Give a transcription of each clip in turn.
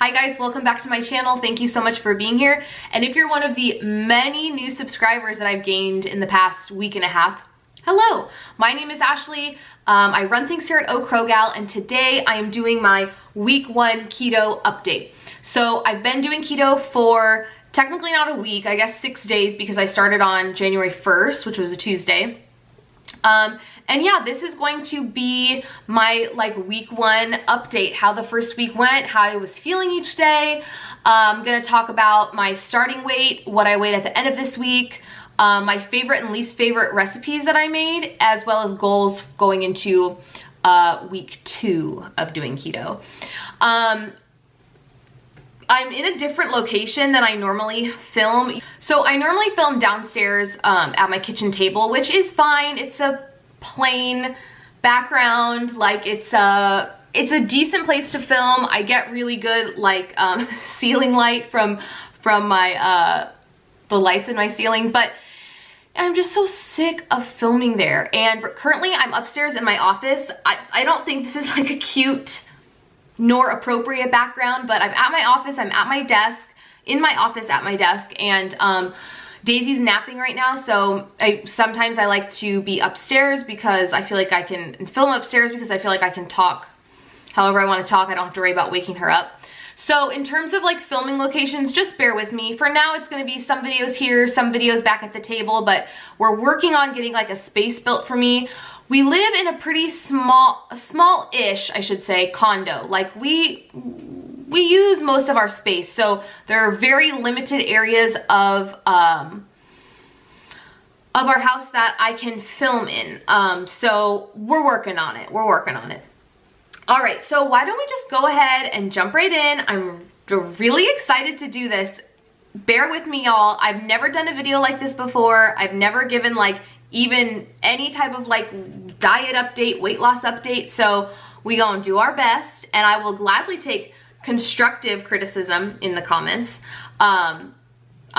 Hi guys, welcome back to my channel. Thank you so much for being here. And if you're one of the many new subscribers that I've gained in the past week and a half, hello, my name is Ashley. I run things here at ohcrowgal, and today I am doing my week 1 keto update. So I've been doing keto for technically not a week, I guess 6 days, because I started on January 1st, which was a Tuesday. And yeah, this is going to be my week 1 update, how the first week went, how I was feeling each day. I'm gonna talk about my starting weight, what I weighed at the end of this week, my favorite and least favorite recipes that I made, as well as goals going into week 2 of doing keto. I'm in a different location than I normally film. So I normally film downstairs at my kitchen table, which is fine. It's a plain background, like it's a decent place to film. I get really good ceiling light from my the lights in my ceiling, but I'm just so sick of filming there. And currently I'm upstairs in my office. I don't think this is like a cute nor appropriate background, but I'm at my office, I'm at my desk, in my office at my desk, and Daisy's napping right now, so sometimes I like to be upstairs because I feel like I can film upstairs because I feel like I can talk however I want to talk. I don't have to worry about waking her up. So in terms of filming locations, just bear with me. For now, it's going to be some videos here, some videos back at the table, but we're working on getting a space built for me. We live in a pretty small-ish, I should say, condo. We use most of our space, so there are very limited areas of our house that I can film in. So we're working on it. All right, so why don't we just go ahead and jump right in. I'm really excited to do this. Bear with me, y'all. I've never done a video like this before. I've never given even any type of diet update, weight loss update. So we gonna do our best, and I will gladly take constructive criticism in the comments. I'm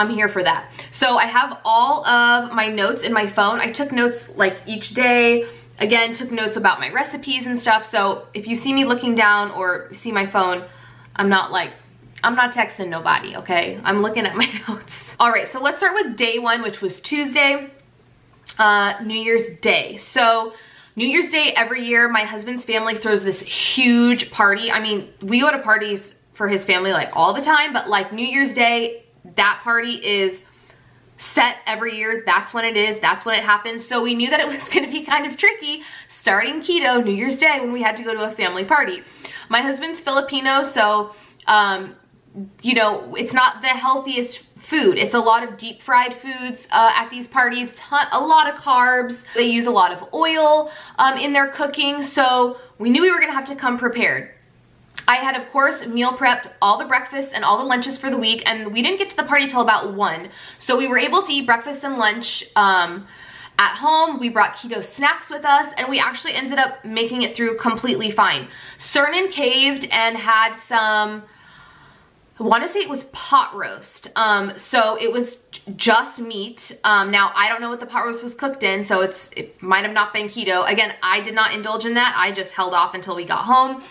here for that. So I have all of my notes in my phone. I took notes each day. Again, took notes about my recipes and stuff. So if you see me looking down or see my phone, I'm not texting nobody, okay? I'm looking at my notes. All right, so let's start with day 1, which was Tuesday, New Year's Day. So New Year's Day every year, my husband's family throws this huge party. I mean, we go to parties for his family all the time, but New Year's Day, that party is set every year. That's when it is, that's when it happens. So we knew that it was gonna be kind of tricky starting keto New Year's Day when we had to go to a family party. My husband's Filipino, so you know, it's not the healthiest food. It's a lot of deep fried foods at these parties, a lot of carbs. They use a lot of oil in their cooking, so we knew we were gonna have to come prepared. I had, of course, meal prepped all the breakfasts and all the lunches for the week, and we didn't get to the party till about 1. So we were able to eat breakfast and lunch at home. We brought keto snacks with us, and we actually ended up making it through completely fine. Cernan caved and had some, I want to say it was pot roast. So it was just meat. Now I don't know what the pot roast was cooked in, so it might have not been keto. Again, I did not indulge in that. I just held off until we got home.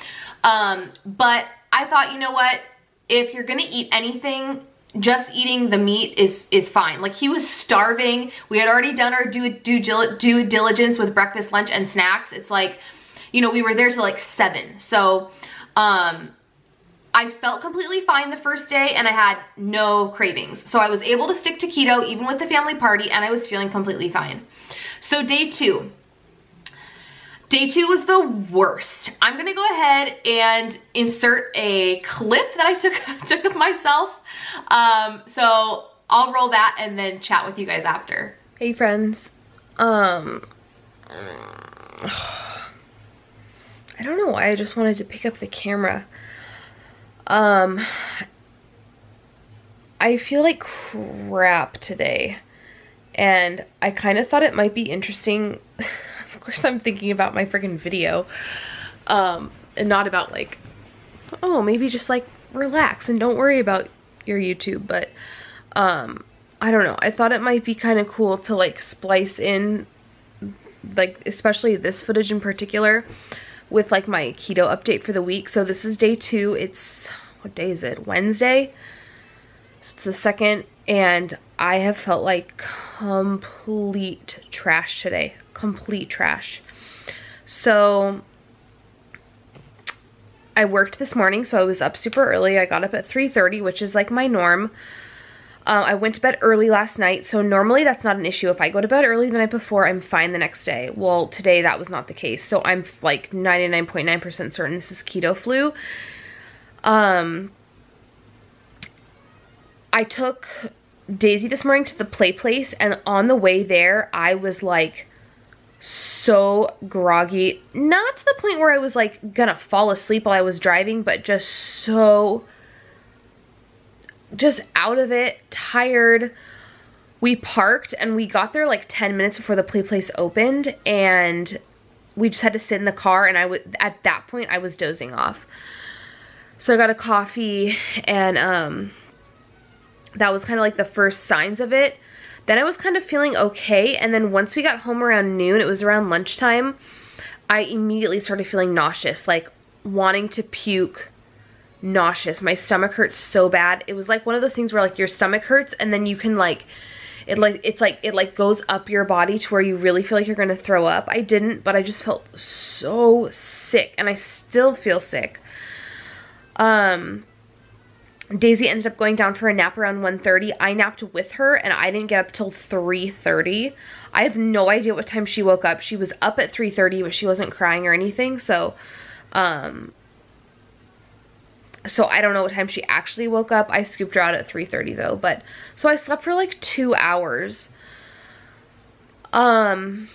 But I thought, you know what? If you're gonna eat anything, just eating the meat is fine. He was starving. We had already done our due diligence with breakfast, lunch, and snacks. It's you know, we were there till 7. So, I felt completely fine the first day, and I had no cravings. So I was able to stick to keto even with the family party, and I was feeling completely fine. So day 2. Day 2 was the worst. I'm gonna go ahead and insert a clip that I took of myself. So I'll roll that and then chat with you guys after. Hey friends. I don't know why I just wanted to pick up the camera. I feel like crap today, and I kind of thought it might be interesting. Of course I'm thinking about my freaking video, and not about oh, maybe just relax and don't worry about your YouTube, but I don't know. I thought it might be kind of cool to splice in especially this footage in particular with my keto update for the week. So this is day 2. It's, what day is it? Wednesday? So it's the 2nd, and I have felt like complete trash today. Complete trash. So I worked this morning, so I was up super early. I got up at 3:30, which is like my norm. I went to bed early last night, so normally that's not an issue. If I go to bed early the night before, I'm fine the next day. Well, today that was not the case, so I'm like 99.9% certain this is keto flu. I took Daisy this morning to the play place, and on the way there, I was like so groggy. Not to the point where I was like gonna fall asleep while I was driving, but just out of it, tired. We parked and we got there like 10 minutes before the play place opened, and we just had to sit in the car, and at that point I was dozing off. So I got a coffee, and that was kind of like the first signs of it. Then I was kind of feeling okay, and then once we got home around noon, it was around lunchtime, I immediately started feeling nauseous, like wanting to puke, nauseous. My stomach hurts so bad. It was like one of those things where like your stomach hurts, and then you can like, it goes up your body to where you really feel like you're gonna throw up. I didn't, but I just felt so sick, and I still feel sick. Daisy ended up going down for a nap around 1:30. I napped with her, and I didn't get up till 3:30. I have no idea what time she woke up. She was up at 3:30, but she wasn't crying or anything, so I don't know what time she actually woke up. I scooped her out at 3:30 though, but so I slept for like 2 hours. And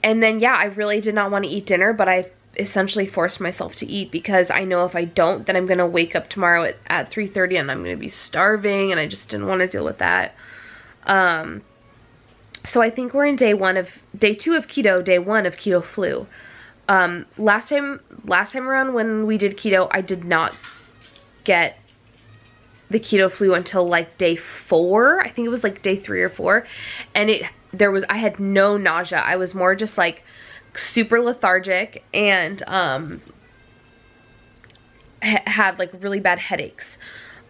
then yeah, I really did not want to eat dinner, but I essentially forced myself to eat because I know if I don't, then I'm gonna wake up tomorrow at 3:30 and I'm gonna be starving, and I just didn't want to deal with that. So I think we're in day 2 of keto, day 1 of keto flu. Last time around when we did keto, I did not get the keto flu until like day 4. I think it was like day 3 or 4, and I had no nausea. I was more just like super lethargic and had like really bad headaches.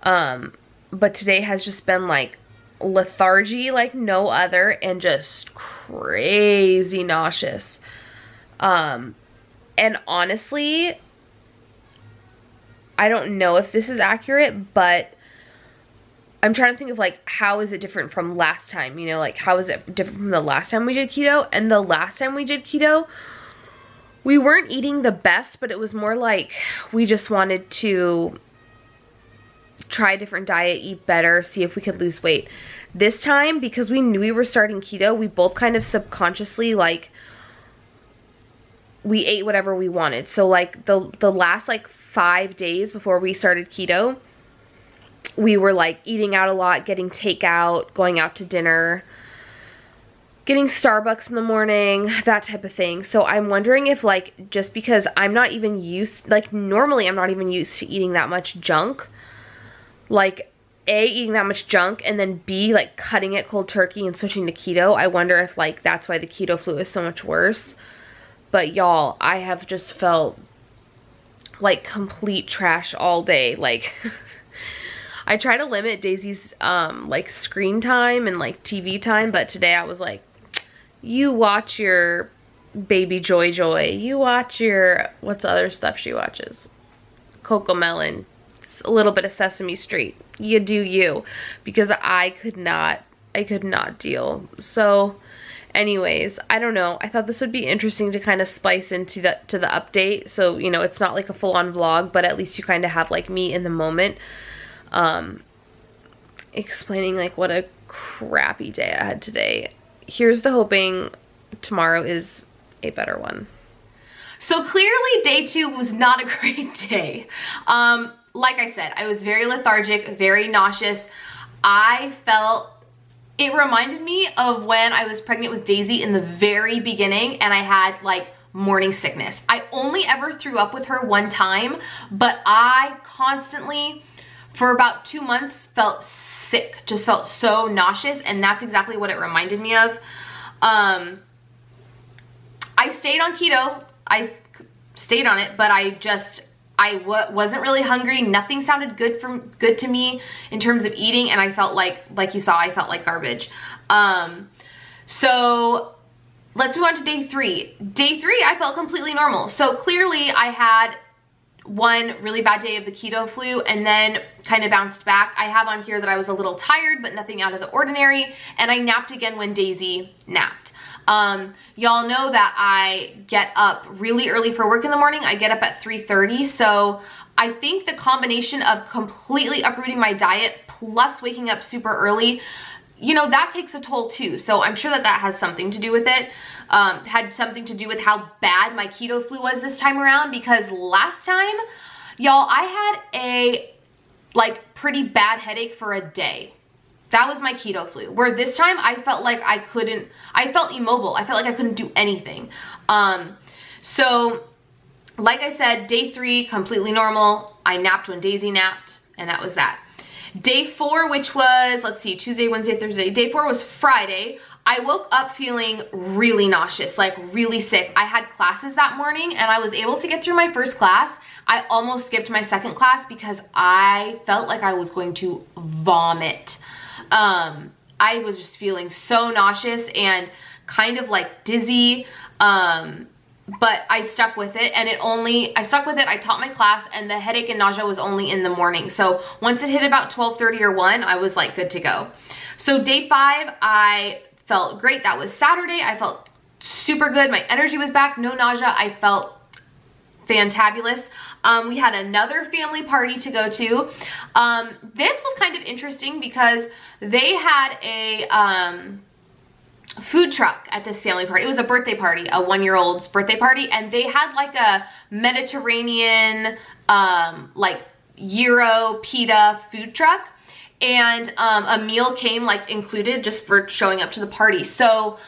But today has just been like lethargy like no other, and just crazy nauseous. And honestly, I don't know if this is accurate, but I'm trying to think of like, how is it different from last time? You know, like how is it different from the last time we did keto? And the last time we did keto, we weren't eating the best, but it was more like we just wanted to try a different diet, eat better, see if we could lose weight. This time, because we knew we were starting keto, we both kind of subconsciously like, we ate whatever we wanted. So like the last like 5 days before we started keto, we were like eating out a lot, getting takeout, going out to dinner, getting Starbucks in the morning, that type of thing. So I'm wondering if like, just because I'm not even used, like normally I'm not even used to eating that much junk, like A, eating that much junk, and then B, like cutting it cold turkey and switching to keto. I wonder if like that's why the keto flu is so much worse. But y'all, I have just felt like complete trash all day. Like I try to limit Daisy's like screen time and like TV time, but today I was like, you watch your Baby Joy Joy, you watch your, what's the other stuff she watches? Coco Melon, a little bit of Sesame Street. You do you, because I could not deal. So anyways, I don't know. I thought this would be interesting to kind of spice into the update. So, you know, it's not like a full-on vlog, but at least you kind of have like me in the moment explaining like what a crappy day I had today. Here's the hoping tomorrow is a better one. So clearly day 2 was not a great day. Like I said, I was very lethargic, very nauseous. It reminded me of when I was pregnant with Daisy in the very beginning, and I had like morning sickness. I only ever threw up with her one time, but I constantly, for about 2 months, felt sick, just felt so nauseous, and that's exactly what it reminded me of. I stayed on keto, I stayed on it, but I wasn't really hungry. Nothing sounded good to me in terms of eating, and I felt like you saw, I felt like garbage. So let's move on to day 3. Day 3, I felt completely normal. So clearly I had one really bad day of the keto flu and then kind of bounced back. I have on here that I was a little tired, but nothing out of the ordinary, and I napped again when Daisy napped. Y'all know that I get up really early for work in the morning. I get up at 3:30, so I think the combination of completely uprooting my diet plus waking up super early, you know, that takes a toll too. So I'm sure that that has something to do with it. Had something to do with how bad my keto flu was this time around, because last time, y'all, I had a like pretty bad headache for a day. That was my keto flu. Where this time I felt like I felt immobile. I felt like I couldn't do anything. So like I said, day 3, completely normal. I napped when Daisy napped, and that was that. Day 4, which was, let's see, Tuesday, Wednesday, Thursday. Day 4 was Friday. I woke up feeling really nauseous, like really sick. I had classes that morning and I was able to get through my first class. I almost skipped my second class because I felt like I was going to vomit. I was just feeling so nauseous and kind of like dizzy. But I stuck with it, and I stuck with it. I taught my class, and the headache and nausea was only in the morning. So once it hit about 12:30 or 1, I was like good to go. So day 5, I felt great. That was Saturday. I felt super good. My energy was back, no nausea. I felt fantabulous. We had another family party to go to. This was kind of interesting because they had a food truck at this family party. It was a birthday party, a 1-year-old's birthday party, and they had like a Mediterranean, like gyro pita food truck, and a meal came like included just for showing up to the party. So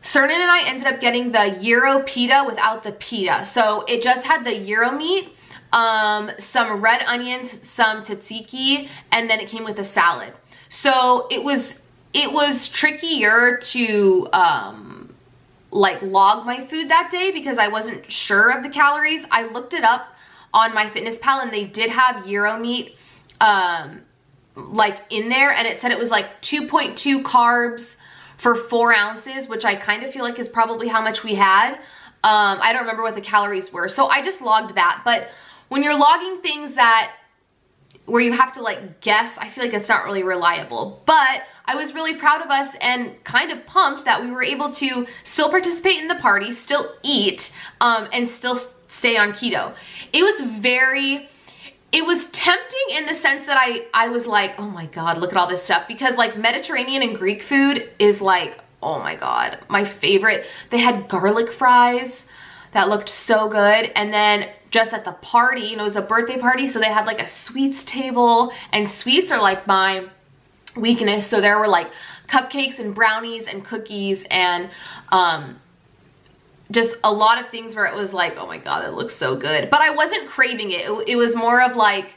Cernan and I ended up getting the gyro pita without the pita. So it just had the gyro meat, some red onions, some tzatziki, and then it came with a salad. So it was trickier to like log my food that day because I wasn't sure of the calories. I looked it up on MyFitnessPal, and they did have gyro meat like in there, and it said it was like 2.2 carbs for 4 ounces, which I kind of feel like is probably how much we had. I don't remember what the calories were, so I just logged that. But when you're logging things where you have to like guess, I feel like it's not really reliable. But I was really proud of us and kind of pumped that we were able to still participate in the party, still eat, and still stay on keto. It was tempting in the sense that I was like, oh my God, look at all this stuff. Because like Mediterranean and Greek food is like, oh my God, my favorite. They had garlic fries that looked so good. And then just at the party, you know, it was a birthday party, so they had like a sweets table, and sweets are like my weakness. So there were like cupcakes and brownies and cookies and just a lot of things where it was like, oh my God, it looks so good. But I wasn't craving it. It was more of like,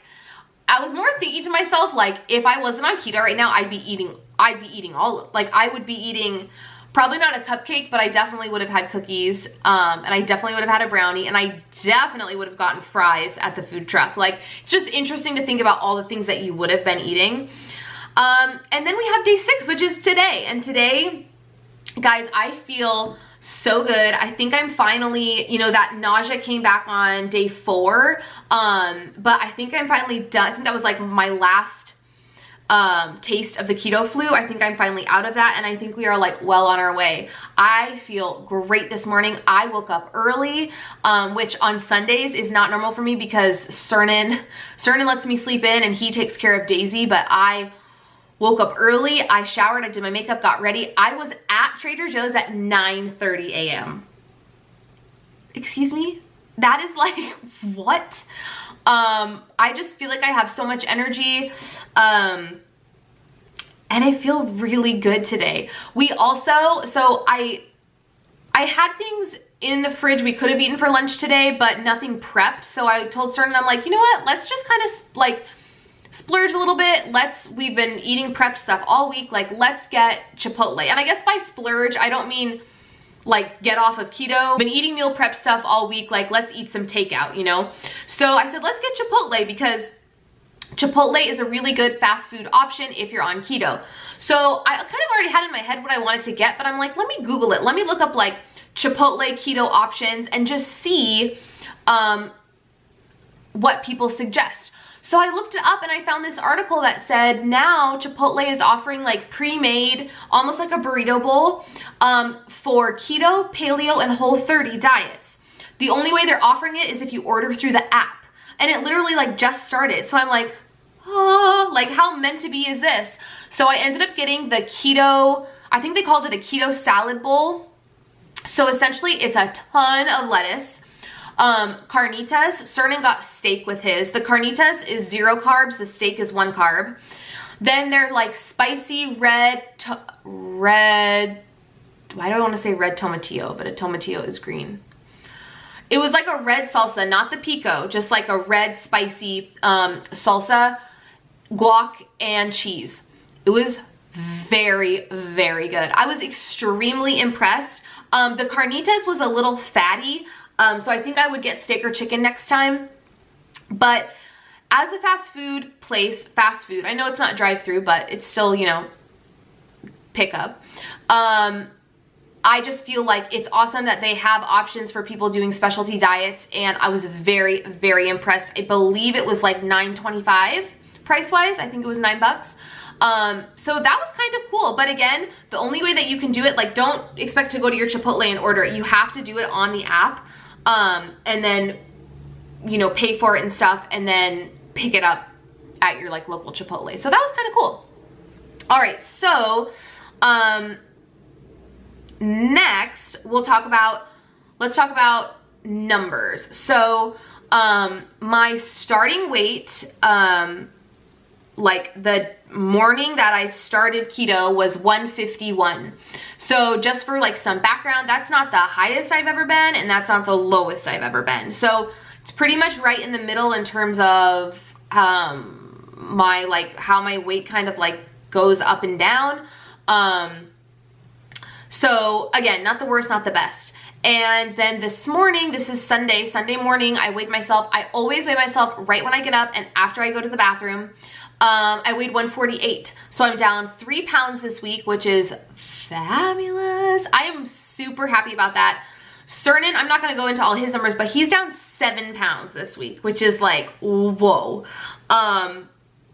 I was more thinking to myself, like, if I wasn't on keto right now, I'd be eating I would be eating probably not a cupcake, but I definitely would have had cookies, and I definitely would have had a brownie, and I definitely would have gotten fries at the food truck. Like, it's just interesting to think about all the things that you would have been eating. And then we have day 6, which is today. And today, guys, I feel so good. I think I'm finally, you know, that nausea came back on day 4, but I think I'm finally done. I think that was like my last taste of the keto flu. I think I'm finally out of that, and I think we are like well on our way. I feel great this morning. I woke up early, which on Sundays is not normal for me because Cernan lets me sleep in and he takes care of Daisy, but I woke up early, I showered, I did my makeup, got ready. I was at Trader Joe's at 9:30 a.m. Excuse me? That is like, what? I just feel like I have so much energy, and I feel really good today. We also, so I had things in the fridge we could have eaten for lunch today, but nothing prepped. So I told Cernan, I'm like, you know what? Let's just kind of like splurge a little bit. We've been eating prepped stuff all week. Like, let's get Chipotle. And I guess by splurge, I don't mean like get off of keto, been eating meal prep stuff all week, like let's eat some takeout, you know? So I said, let's get Chipotle, because Chipotle is a really good fast food option if you're on keto. So I kind of already had in my head what I wanted to get, but I'm like, let me Google it. Let me look up like Chipotle keto options and just see what people suggest. So I looked it up and I found this article that said now Chipotle is offering like pre-made, almost like a burrito bowl for keto, paleo, and Whole30 diets. The only way they're offering it is if you order through the app. And it literally like just started. So I'm like, oh, like how meant to be is this? So I ended up getting the keto, I think they called it a keto salad bowl. So essentially it's a ton of lettuce. Carnitas, Cernan got steak with his. The carnitas is 0 carbs, the steak is 1 carb. Then they're like spicy red, why do I want to say red tomatillo, but a tomatillo is green. It was like a red salsa, not the pico, just like a red spicy salsa, guac, and cheese. It was very, very good. I was extremely impressed. The carnitas was a little fatty, so I think I would get steak or chicken next time. But as a fast food place, fast food, I know it's not drive-through, but it's still, you know, pickup. I just feel like it's awesome that they have options for people doing specialty diets, and I was very, very impressed. I believe it was like $9.25 price-wise. I think it was $9. So that was kind of cool. But again, the only way that you can do it, like don't expect to go to your Chipotle and order it. You have to do it on the app, and then, you know, pay for it and stuff, and then pick it up at your like local Chipotle. So that was kind of cool. All right, so next let's talk about numbers. So my starting weight, like the morning that I started keto, was 151. So just for like some background, that's not the highest I've ever been, and that's not the lowest I've ever been. So it's pretty much right in the middle in terms of my like how my weight kind of like goes up and down. So again, not the worst, not the best. And then this morning, this is Sunday morning, I weighed myself. I always weigh myself right when I get up and after I go to the bathroom. I weighed 148. So I'm down 3 pounds this week, which is fabulous. I am super happy about that. Cernan, I'm not gonna go into all his numbers, but he's down 7 pounds this week, which is like, whoa.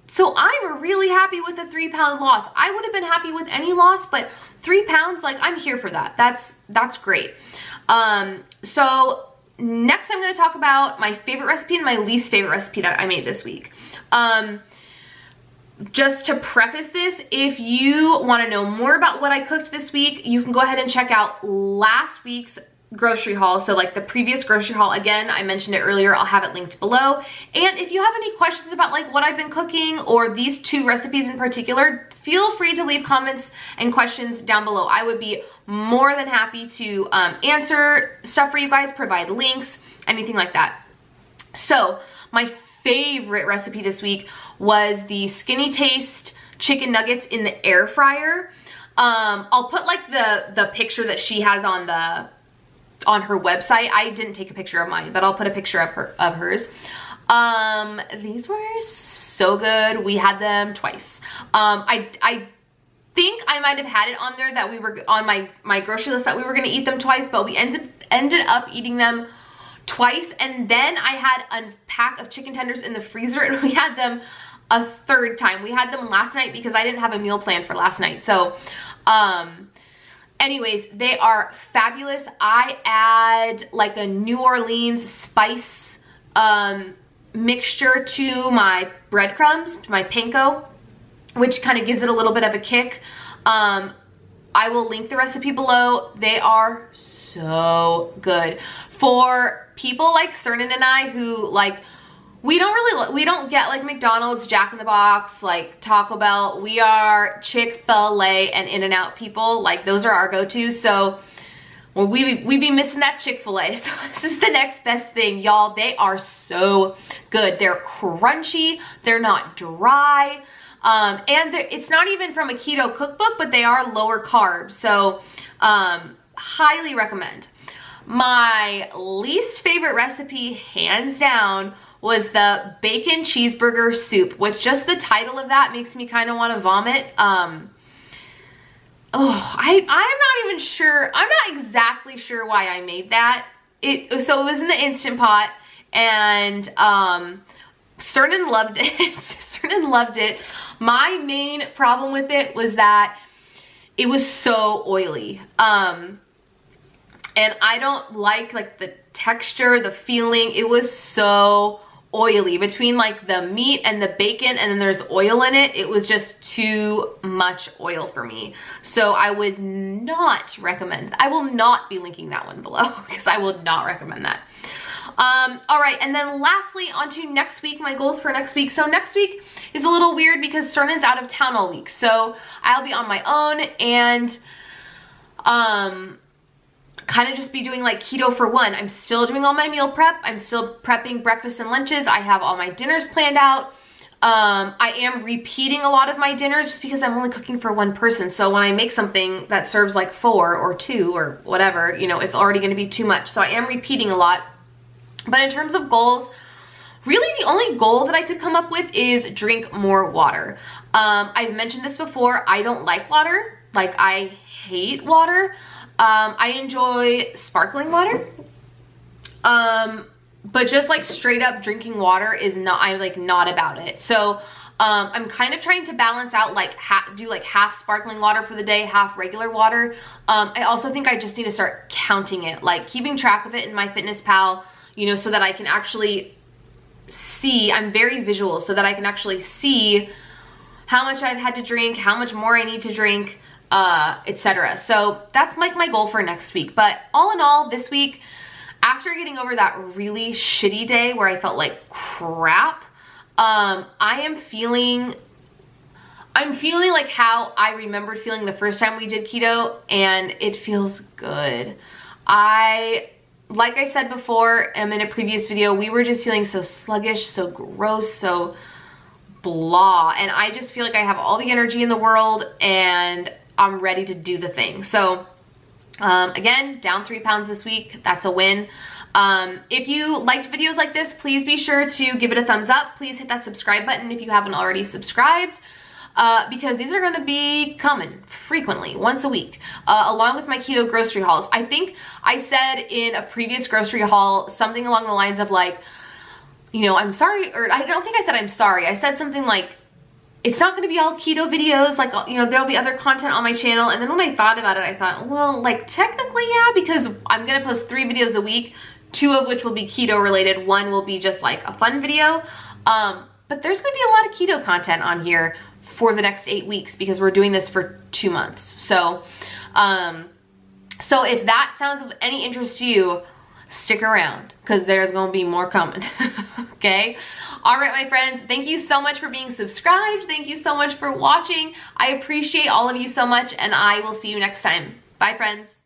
So I'm really happy with the 3 pound loss. I would have been happy with any loss, but 3 pounds, like I'm here for that. That's great. So next I'm gonna talk about my favorite recipe and my least favorite recipe that I made this week. Just to preface this, if you wanna know more about what I cooked this week, you can go ahead and check out last week's grocery haul. So like the previous grocery haul, again, I mentioned it earlier, I'll have it linked below. And if you have any questions about like what I've been cooking or these 2 recipes in particular, feel free to leave comments and questions down below. I would be more than happy to answer stuff for you guys, provide links, anything like that. So my favorite recipe this week was the Skinnytaste chicken nuggets in the air fryer. I'll put like the picture that she has on her website. I didn't take a picture of mine, but I'll put a picture of hers. These were so good. We had them twice. I think I might have had it on there that we were on my grocery list that we were gonna eat them twice, but we ended up eating them twice. And then I had a pack of chicken tenders in the freezer, and we had them a 3rd time. We had them last night because I didn't have a meal plan for last night. So, anyways, they are fabulous. I add like a New Orleans spice mixture to my breadcrumbs, to my panko, which kind of gives it a little bit of a kick. I will link the recipe below. They are so good. For people like Cernan and I who like, we don't get like McDonald's, Jack in the Box, like Taco Bell. We are Chick-fil-A and In-N-Out people. Like those are our go-tos. So well, we be missing that Chick-fil-A. So this is the next best thing, y'all. They are so good. They're crunchy. They're not dry. And it's not even from a keto cookbook, but they are lower carb. So highly recommend. My least favorite recipe, hands down, was the bacon cheeseburger soup, which just the title of that makes me kind of want to vomit. I'm not even sure. I'm not exactly sure why I made that. So it was in the Instant Pot, and Cernan loved it. Cernan loved it. My main problem with it was that it was so oily. And I don't like the texture, the feeling. It was so oily between like the meat and the bacon, and then there's oil in it. It was just too much oil for me. So I would not recommend. I will not be linking that one below because I would not recommend that. All right, and then lastly, on to next week, my goals for next week. So next week is a little weird because Cernan's out of town all week. So I'll be on my own and kind of just be doing like keto for one. I'm still doing all my meal prep. I'm still prepping breakfast and lunches. I have all my dinners planned out. I am repeating a lot of my dinners just because I'm only cooking for one person. So when I make something that serves like 4 or 2 or whatever, you know, it's already going to be too much. So I am repeating a lot. But in terms of goals, really the only goal that I could come up with is drink more water. I've mentioned this before. I don't like water. Like, I hate water. I enjoy sparkling water. But just like straight up drinking water is not, I'm like not about it. So I'm kind of trying to balance out, like do like half sparkling water for the day, half regular water. I also think I just need to start counting it, like keeping track of it in MyFitnessPal, you know, so that I can actually see. I'm very visual, so that I can actually see how much I've had to drink, how much more I need to drink, etc. So that's like my goal for next week. But all in all, this week, after getting over that really shitty day where I felt like crap, I'm feeling like how I remembered feeling the first time we did keto, and it feels good. Like I said before, in a previous video, we were just feeling so sluggish, so gross, so blah. And I just feel like I have all the energy in the world and I'm ready to do the thing. So again, down 3 pounds this week. That's a win. If you liked videos like this, please be sure to give it a thumbs up. Please hit that subscribe button if you haven't already subscribed. Because these are going to be coming frequently, once a week, along with my keto grocery hauls. I think I said in a previous grocery haul something along the lines of like, you know, I'm sorry, or I don't think I said I'm sorry. I said something like, it's not going to be all keto videos, like, you know, there'll be other content on my channel. And then when I thought about it, I thought, well, like technically, yeah, because I'm going to post 3 videos a week, 2 of which will be keto related. 1 will be just like a fun video. But there's going to be a lot of keto content on here for the next 8 weeks because we're doing this for 2 months. So, so if that sounds of any interest to you, stick around because there's gonna be more coming. Okay? All right, my friends, thank you so much for being subscribed. Thank you so much for watching. I appreciate all of you so much, and I will see you next time. Bye, friends.